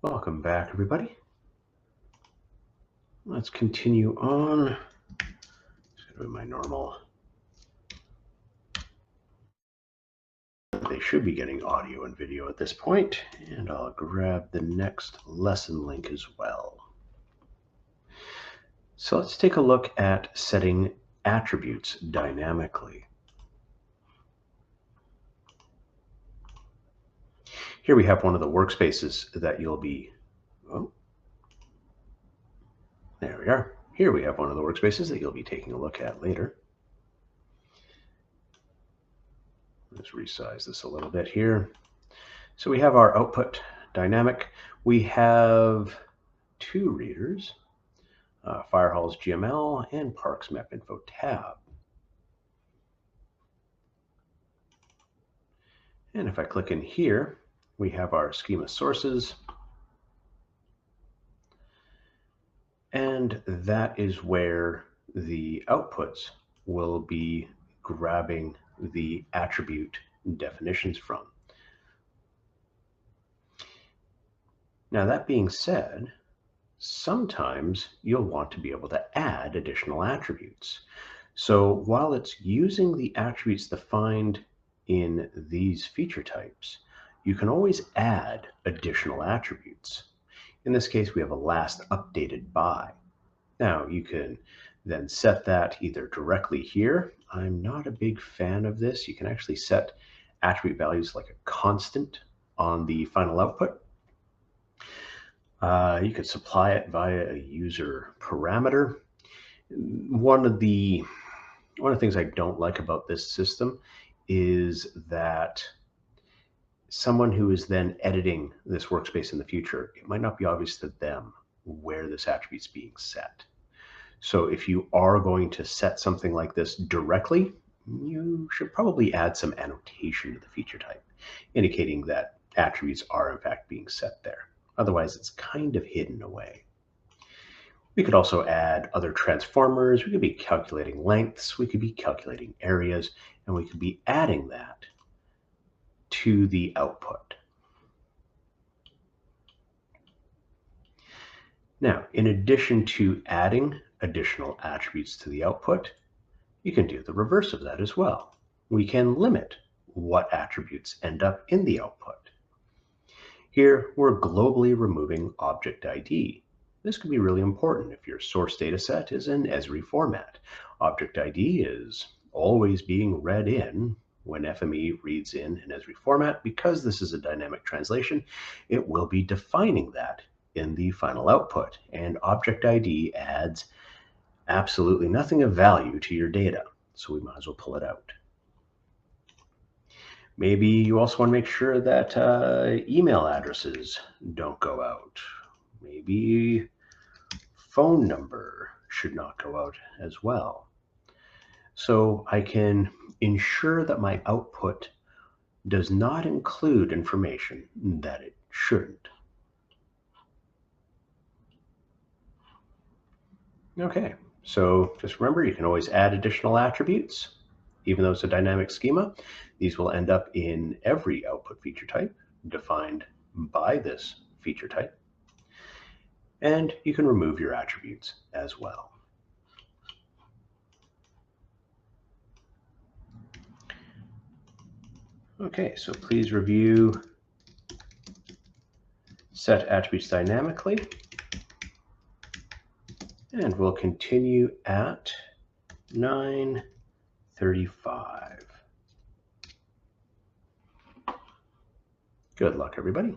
Welcome back, everybody. Let's continue on. Just go to my normal. They should be getting audio and video at this point, and I'll grab the next lesson link as well. So let's take a look at setting attributes dynamically. Here we have one of the workspaces that you'll be, there we are. Here we have one of the workspaces that you'll be taking a look at later. Let's resize this a little bit here. So we have our output dynamic. We have two readers, Firehall's GML and Parks Map Info tab. And if I click in here, we have our schema sources. And that is where the outputs will be grabbing the attribute definitions from. Now, that being said, sometimes you'll want to be able to add additional attributes. So while it's using the attributes defined in these feature types, you can always add additional attributes. In this case, we have a last updated by. Now, you can then set that either directly here. I'm not a big fan of this. You can actually set attribute values like a constant on the final output. You could supply it via a user parameter. One of the things I don't like about this system is that someone who is then editing this workspace in the future, it might not be obvious to them where this attribute is being set. So if you are going to set something like this directly, you should probably add some annotation to the feature type, indicating that attributes are in fact being set there. Otherwise, it's kind of hidden away. We could also add other transformers. We could be calculating lengths. We could be calculating areas, and we could be adding that to the output. Now, in addition to adding additional attributes to the output, you can do the reverse of that as well. We can limit what attributes end up in the output. Here, we're globally removing object ID. This could be really important if your source data set is in Esri format. Object ID is always being read in when FME reads in Esri format. Because this is a dynamic translation, it will be defining that in the final output. And object ID adds absolutely nothing of value to your data, so we might as well pull it out. Maybe you also want to make sure that email addresses don't go out. Maybe phone number should not go out as well. So I can ensure that my output does not include information that it shouldn't. Okay, so just remember, you can always add additional attributes. Even though it's a dynamic schema, these will end up in every output feature type defined by this feature type. And you can remove your attributes as well. Okay, so please review set attributes dynamically. And we'll continue at 9:35. Good luck, everybody.